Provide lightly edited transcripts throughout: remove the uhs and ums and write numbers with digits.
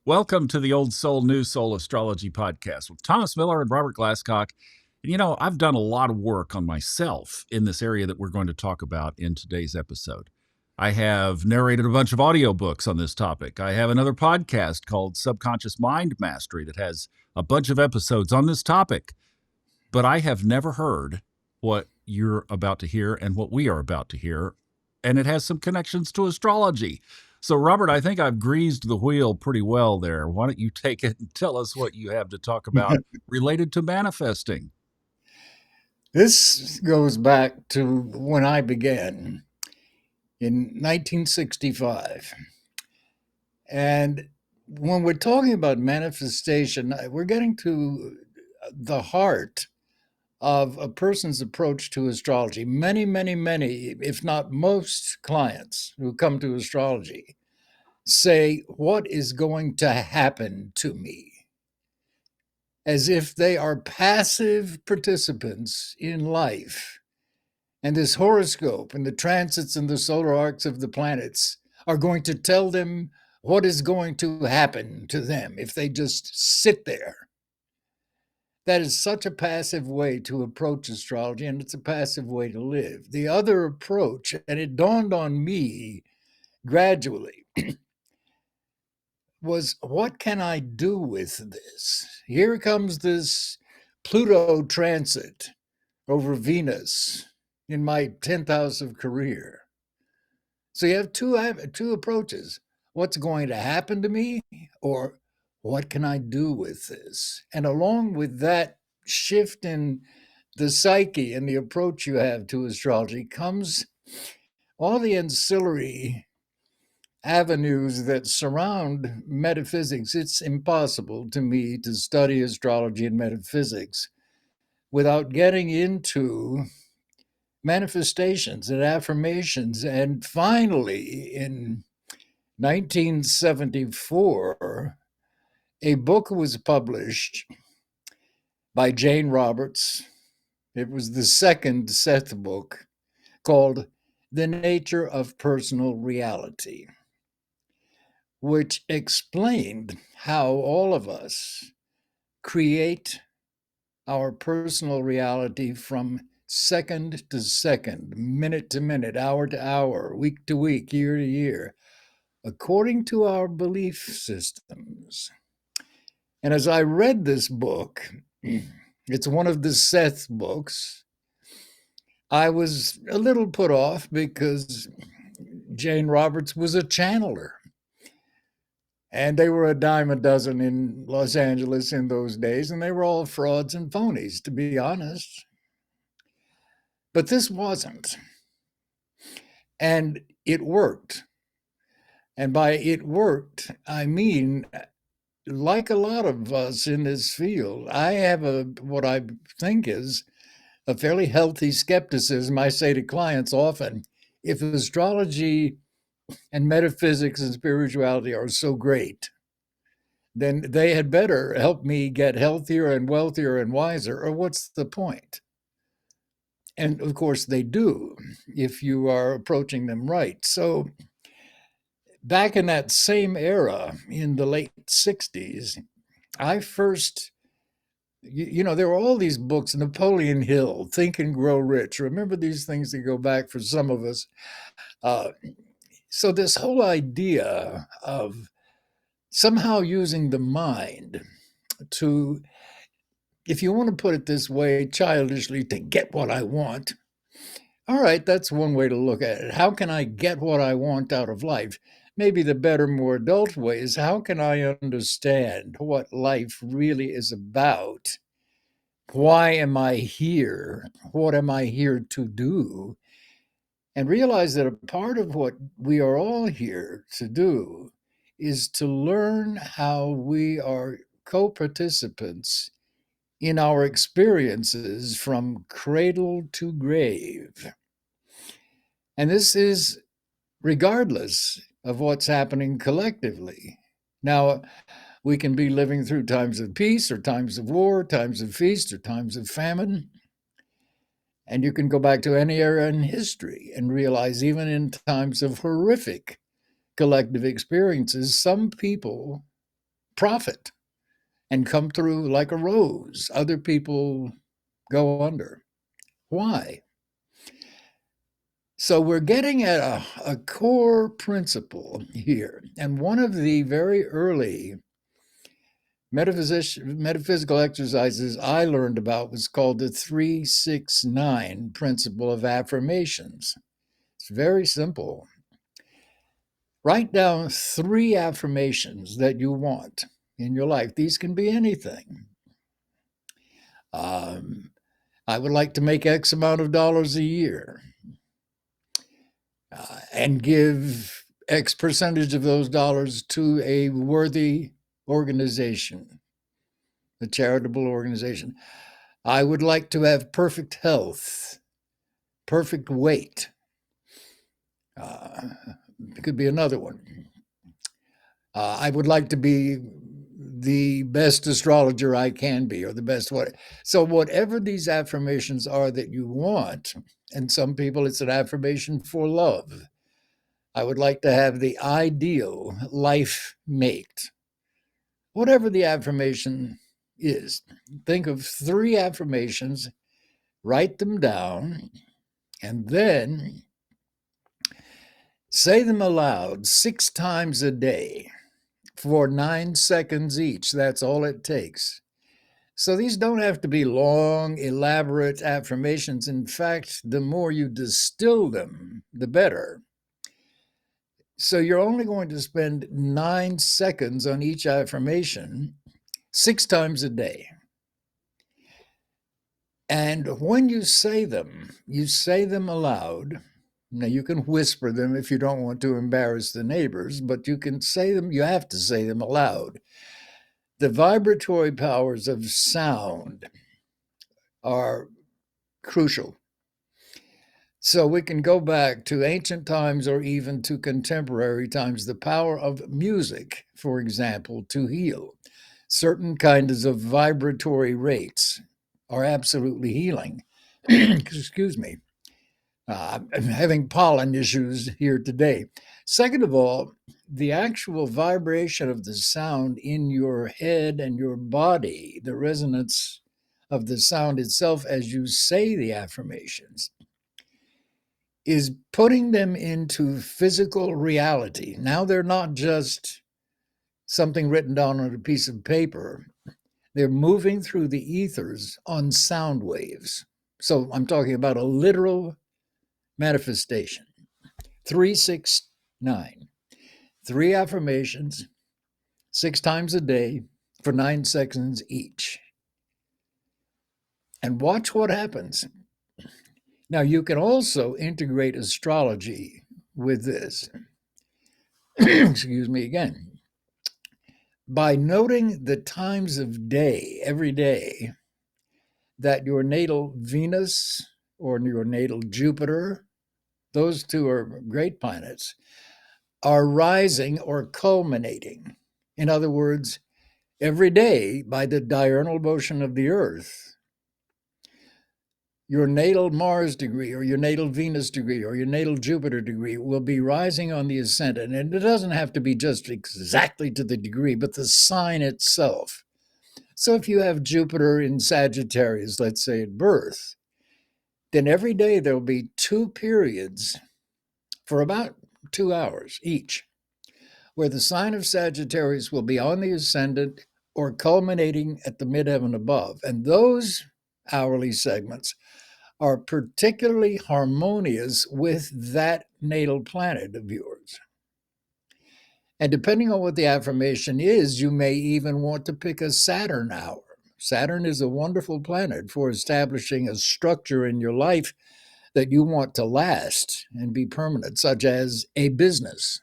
Welcome to the Old Soul, New Soul Astrology podcast with Thomas Miller and Robert Glasscock. And I've done a lot of work on myself in this area that we're going to talk about in today's episode. I have narrated a bunch of audiobooks on this topic. I have another podcast called Subconscious Mind Mastery that has a bunch of episodes on this topic. But I have never heard what you're about to hear and what we are about to hear. And it has some connections to astrology. So, Robert, I think I've greased the wheel pretty well there. Why don't you take it and tell us what you have to talk about related to manifesting? This goes back to when I began in 1965. And when we're talking about manifestation, we're getting to the heart of a person's approach to astrology. Many, if not most clients who come to astrology say, "What is going to happen to me?" As if they are passive participants in life. And this horoscope and the transits and the solar arcs of the planets are going to tell them what is going to happen to them if they just sit there. That is such a passive way to approach astrology, and it's a passive way to live. The other approach, and it dawned on me gradually, was what can I do with this? Here comes this Pluto transit over Venus in my 10th house of career. So you have two approaches. What's going to happen to me, or what can I do with this? And along with that shift in the psyche and the approach you have to astrology comes all the ancillary avenues that surround metaphysics. It's impossible to me to study astrology and metaphysics without getting into manifestations and affirmations. And finally, in 1974, a book was published by Jane Roberts. It was the second SETH book, called The Nature of Personal Reality, which explained how all of us create our personal reality from second to second, minute to minute, hour to hour, week to week, year to year, according to our belief systems. And as I read this book, it's one of the SETH books, I was a little put off because Jane Roberts was a channeler. And they were a dime a dozen in Los Angeles in those days, and they were all frauds and phonies, to be honest. But this wasn't. And it worked. And by it worked, I mean, like a lot of us in this field, I have what I think is a fairly healthy skepticism. I say to clients often, if astrology and metaphysics and spirituality are so great, then they had better help me get healthier and wealthier and wiser, or what's the point? And of course, they do if you are approaching them right. So, back in that same era in the late 60s, I first, there were all these books, Napoleon Hill, Think and Grow Rich. Remember these things that go back for some of us? Uh, so, this whole idea of somehow using the mind to, if you want to put it this way, childishly, to get what I want. All right, that's one way to look at it. How can I get what I want out of life? Maybe the better, more adult way is how can I understand what life really is about? Why am I here? What am I here to do? And realize that a part of what we are all here to do is to learn how we are co participants in our experiences from cradle to grave. And this is regardless of what's happening collectively. Now, we can be living through times of peace or times of war, times of feast or times of famine. And you can go back to any era in history and realize, even in times of horrific collective experiences, some people profit and come through like a rose. Other people go under. Why? So we're getting at a core principle here. And one of the very early metaphysical exercises I learned about was called the 369 principle of affirmations. It's very simple. Write down 3 affirmations that you want in your life. These can be anything. I would like to make X amount of dollars a year and give X percentage of those dollars to a worthy organization, a charitable organization. I would like to have perfect health, perfect weight. It could be another one. I would like to be the best astrologer I can be, or the best what. So whatever these affirmations are that you want, and some people it's an affirmation for love. I would like to have the ideal life mate. Whatever the affirmation is, think of 3 affirmations, write them down, and then say them aloud 6 times a day for 9 seconds each. That's all it takes. So these don't have to be long, elaborate affirmations. In fact, the more you distill them, the better. So you're only going to spend 9 seconds on each affirmation 6 times a day. And when you say them aloud. Now, you can whisper them if you don't want to embarrass the neighbors, but you can say them, you have to say them aloud. The vibratory powers of sound are crucial. So we can go back to ancient times or even to contemporary times. The power of music, for example, to heal. Certain kinds of vibratory rates are absolutely healing. Excuse me. I'm having pollen issues here today. Second of all, the actual vibration of the sound in your head and your body, the resonance of the sound itself as you say the affirmations, is putting them into physical reality. Now they're not just something written down on a piece of paper. They're moving through the ethers on sound waves. So I'm talking about a literal manifestation. 369. 3 affirmations, 6 times a day for 9 seconds each. And watch what happens. Now, you can also integrate astrology with this. Excuse me again. By noting the times of day every day that your natal Venus or your natal Jupiter, those 2 are great planets, are rising or culminating. In other words, every day by the diurnal motion of the Earth, your natal Mars degree or your natal Venus degree or your natal Jupiter degree will be rising on the ascendant. And it doesn't have to be just exactly to the degree, but the sign itself. So if you have Jupiter in Sagittarius, let's say at birth, then every day there'll be 2 periods for about 2 hours each, where the sign of Sagittarius will be on the ascendant or culminating at the midheaven above. And those hourly segments are particularly harmonious with that natal planet of yours. And depending on what the affirmation is, you may even want to pick a Saturn hour. Saturn is a wonderful planet for establishing a structure in your life that you want to last and be permanent, such as a business.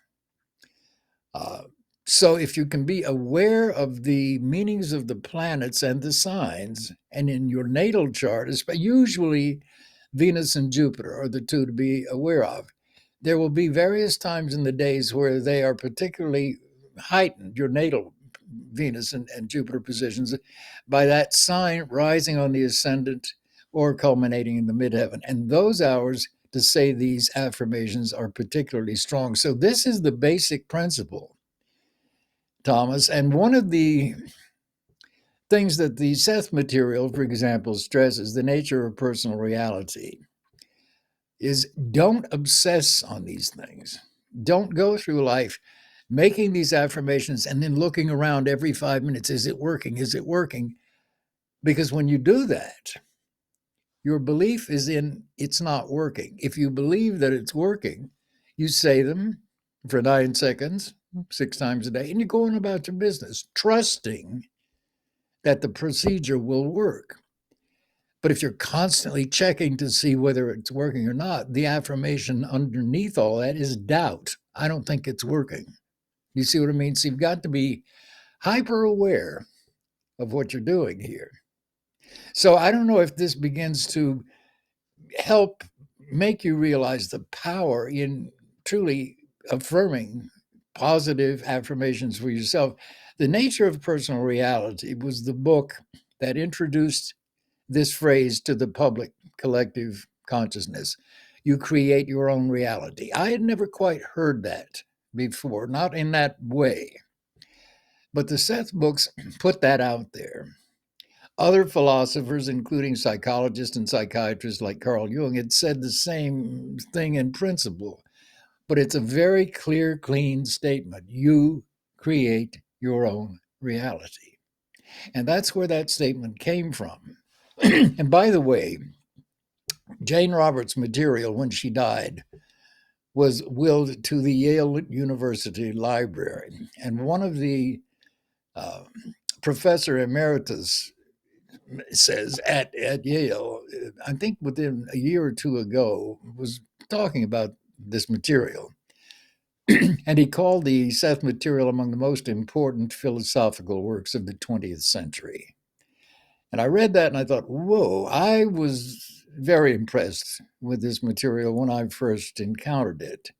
So if you can be aware of the meanings of the planets and the signs, and in your natal chart, usually Venus and Jupiter are the 2 to be aware of. There will be various times in the days where they are particularly heightened, your natal Venus and Jupiter positions, by that sign rising on the ascendant or culminating in the midheaven. And those hours to say these affirmations are particularly strong. So this is the basic principle. Thomas. And one of the things that the SETH material, for example, stresses, the nature of personal reality, is don't obsess on these things. Don't go through life making these affirmations and then looking around every 5 minutes. Is it working? Is it working? Because when you do that, your belief is in it's not working. If you believe that it's working, you say them for 9 seconds, 6 times a day, and you're going about your business, trusting that the procedure will work. But if you're constantly checking to see whether it's working or not, the affirmation underneath all that is doubt. I don't think it's working. You see what I mean? So you've got to be hyper aware of what you're doing here. So I don't know if this begins to help make you realize the power in truly affirming positive affirmations for yourself. The Nature of Personal Reality was the book that introduced this phrase to the public collective consciousness. You create your own reality. I had never quite heard that before, not in that way. But the Seth books put that out there. Other philosophers, including psychologists and psychiatrists like Carl Jung, had said the same thing in principle. But it's a very clear, clean statement. You create your own reality. And that's where that statement came from. And by the way, Jane Roberts' material when she died was willed to the Yale University Library. And one of the uh, professor emeritus says at Yale, I think within a year or two ago, was talking about this material. And he called the Seth material among the most important philosophical works of the 20th century. And I read that and I thought, whoa, I was very impressed with this material when I first encountered it.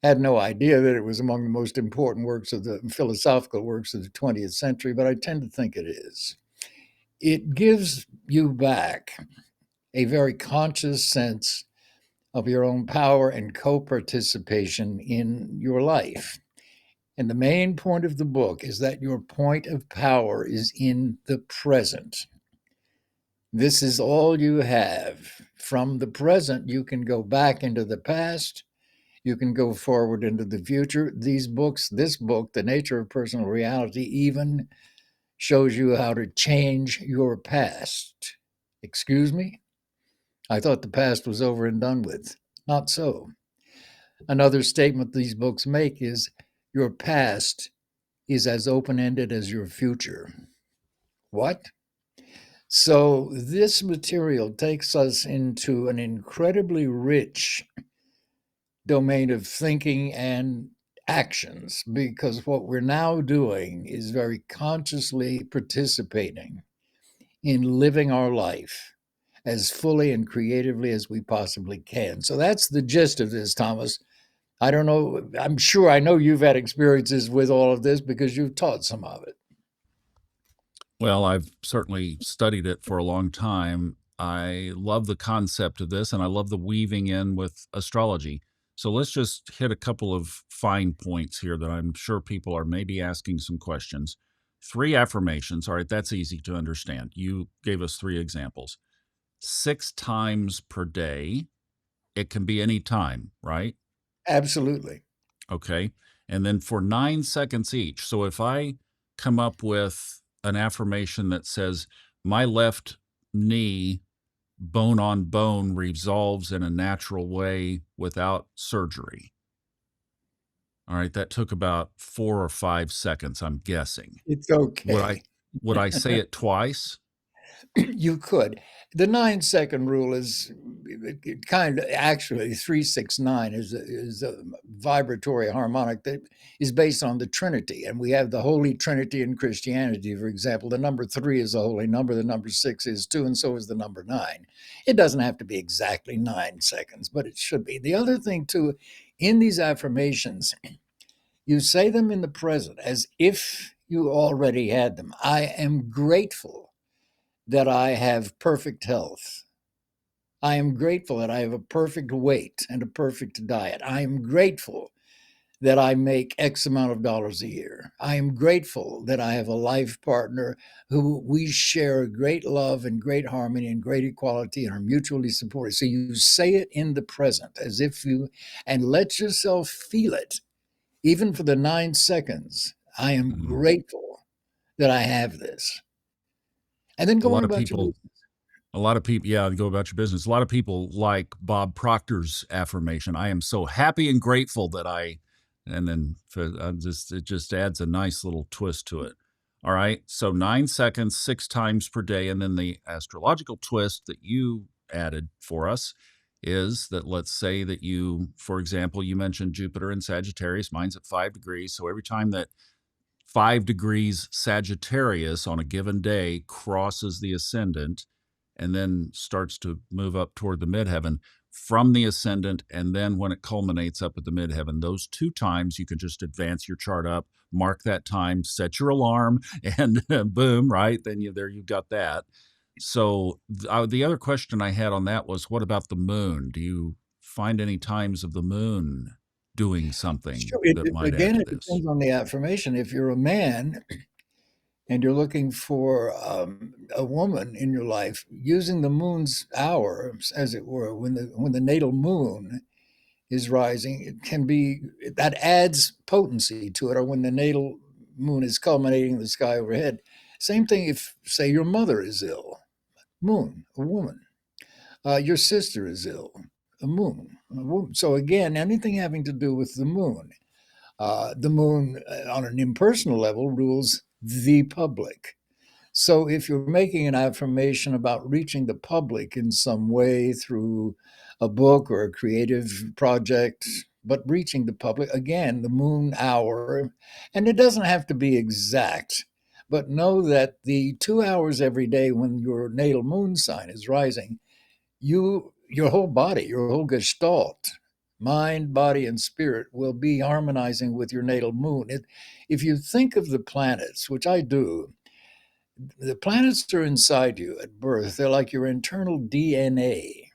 I had no idea that it was among the most important works of the philosophical works of the 20th century, but I tend to think it is. It gives you back a very conscious sense of your own power and co participation in your life. And the main point of the book is that your point of power is in the present. This is all you have. From the present, you can go back into the past. You can go forward into the future. These books, this book, The Nature of Personal Reality, even shows you how to change your past. Excuse me? I thought the past was over and done with. Not so. Another statement these books make is your past is as open ended as your future. What? So, this material takes us into an incredibly rich domain of thinking and actions because what we're now doing is very consciously participating in living our life as fully and creatively as we possibly can. So that's the gist of this, Thomas. I don't know. I'm sure I know you've had experiences with all of this because you've taught some of it. Well, I've certainly studied it for a long time. I love the concept of this and I love the weaving in with astrology. So let's just hit a couple of fine points here that I'm sure people are maybe asking some questions. Three affirmations. All right, that's easy to understand. You gave us three examples. 6 times per day. It can be any time, right? Absolutely. Okay. And then for 9 seconds each. So if I come up with an affirmation that says, my left knee, bone on bone, resolves in a natural way without surgery. All right. That took about 4 or 5 seconds, I'm guessing. It's Would I okay. would I say it twice? You could. The 9 second rule is kind of actually 369 is a vibratory harmonic that is based on the Trinity. And we have the Holy Trinity in Christianity, for example. The number three is a holy number, the number six is two, and so is the number nine. It doesn't have to be exactly 9 seconds, but it should be. The other thing, too, in these affirmations, you say them in the present as if you already had them. I am grateful that I have perfect health. I am grateful that I have a perfect weight and a perfect diet. I am grateful that I make X amount of dollars a year. I am grateful that I have a life partner who we share great love and great harmony and great equality and are mutually supportive. So you say it in the present as if you, and let yourself feel it, even for the 9 seconds. I am Mm. grateful that I have this. And then A going lot of about your people business. A lot of people, yeah, go about your business. A lot of people like Bob Proctor's affirmation. I am so happy and grateful that and then it just adds a nice little twist to it. All right. So 9 seconds, 6 times per day. And then the astrological twist that you added for us is that let's say that you, for example, you mentioned Jupiter in Sagittarius, mine's at 5 degrees. So every time that 5 degrees Sagittarius on a given day crosses the ascendant and then starts to move up toward the midheaven from the ascendant. And then when it culminates up at the midheaven, those 2 times you can just advance your chart up, mark that time, set your alarm, and boom, right? Then you've got that. So the other question I had on that was, what about the moon? Do you find any times of the moon doing something Sure. that might add Again, to it this? depends on the affirmation. If you're a man and you're looking for a woman in your life, using the moon's hour, as it were, when the natal moon is rising, it can be that adds potency to it. Or when the natal moon is culminating in the sky overhead. Same thing if, say, your mother is ill, moon, a woman. Your sister is ill, a moon, a woman. So again, anything having to do with the moon on an impersonal level rules the public. So if you're making an affirmation about reaching the public in some way through a book or a creative project, but reaching the public, again, the moon hour, and it doesn't have to be exact, but know that the 2 hours every day when your natal moon sign is rising, your whole body, your whole gestalt, mind, body, and spirit will be harmonizing with your natal moon. If you think of the planets, which I do, the planets are inside you at birth. They're like your internal DNA.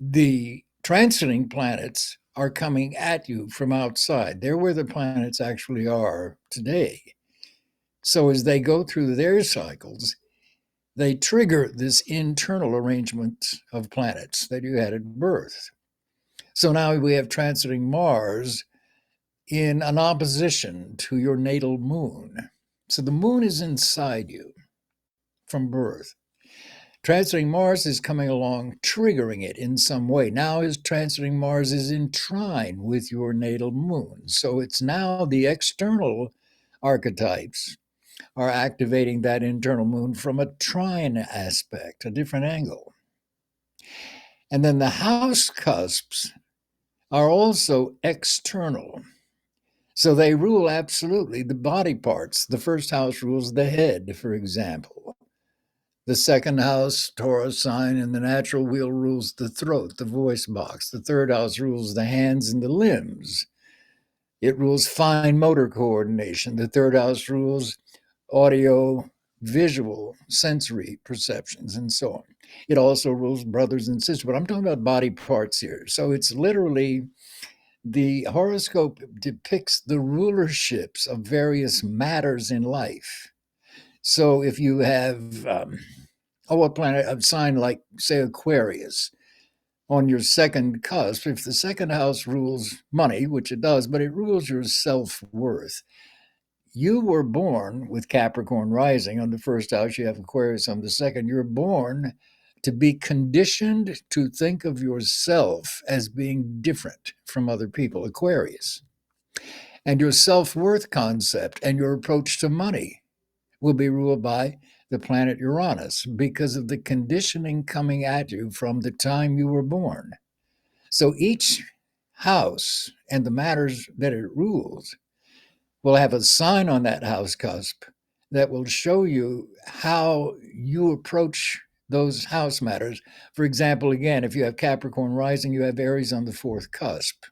The transiting planets are coming at you from outside. They're where the planets actually are today. So as they go through their cycles, they trigger this internal arrangement of planets that you had at birth. So now we have transiting Mars in an opposition to your natal moon. So the moon is inside you from birth. Transiting Mars is coming along, triggering it in some way. Now, as transiting Mars is in trine with your natal moon. So it's now the external archetypes are activating that internal moon from a trine aspect, a different angle. And then the house cusps are also external. So they rule absolutely the body parts. The first house rules the head, for example. The second house, Taurus sign, and the natural wheel rules the throat, the voice box. The third house rules the hands and the limbs. It rules fine motor coordination. The third house rules audio, visual, sensory perceptions, and so on. It also rules brothers and sisters, but I'm talking about body parts here. So it's literally the horoscope depicts the rulerships of various matters in life. So if you have a planet, a sign like, say, Aquarius, on your second cusp, if the second house rules money, which it does, but it rules your self worth. You were born with Capricorn rising on the first house, you have Aquarius on the second. You're born to be conditioned to think of yourself as being different from other people, Aquarius. And your self worth concept and your approach to money will be ruled by the planet Uranus because of the conditioning coming at you from the time you were born. So each house and the matters that it rules will have a sign on that house cusp that will show you how you approach those house matters. For example, again, if you have Capricorn rising, you have Aries on the fourth cusp.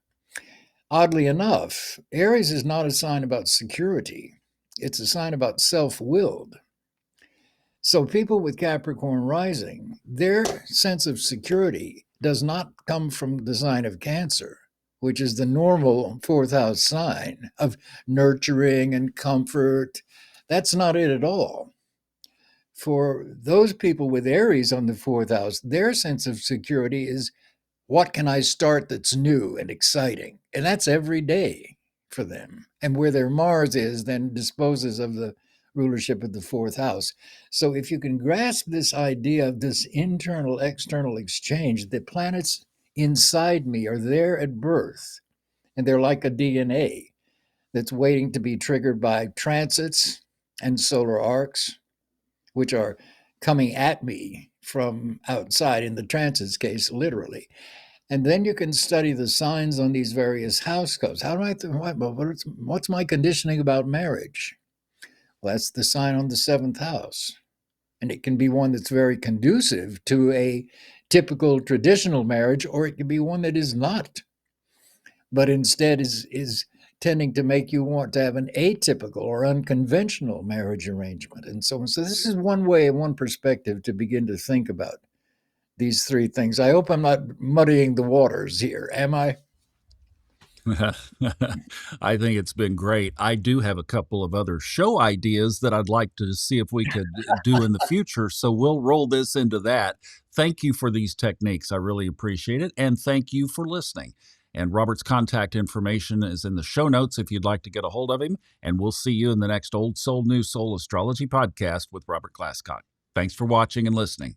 Oddly enough, Aries is not a sign about security, it's a sign about self willed. So, people with Capricorn rising, their sense of security does not come from the sign of Cancer. which is the normal fourth house sign of nurturing and comfort. That's not it at all. For those people with Aries on the fourth house, their sense of security is, what can I start that's new and exciting? And that's every day for them. And where their Mars is, then disposes of the rulership of the fourth house. So if you can grasp this idea of this internal external exchange, the planets inside me are there at birth, and they're like a DNA that's waiting to be triggered by transits and solar arcs, which are coming at me from outside, in the transits case, literally. And then you can study the signs on these various house codes. How do I, what's my conditioning about marriage? Well, that's the sign on the seventh house. And it can be one that's very conducive to a typical traditional marriage, or it can be one that is not, but instead is tending to make you want to have an atypical or unconventional marriage arrangement and so on. So this is one way, one perspective to begin to think about these three things. I hope I'm not muddying the waters here, am I? I think it's been great. I do have a couple of other show ideas that I'd like to see if we could do in the future. So we'll roll this into that. Thank you for these techniques. I really appreciate it. And thank you for listening. And Robert's contact information is in the show notes if you'd like to get a hold of him. And we'll see you in the next Old Soul, New Soul Astrology podcast with Robert Glasscock. Thanks for watching and listening.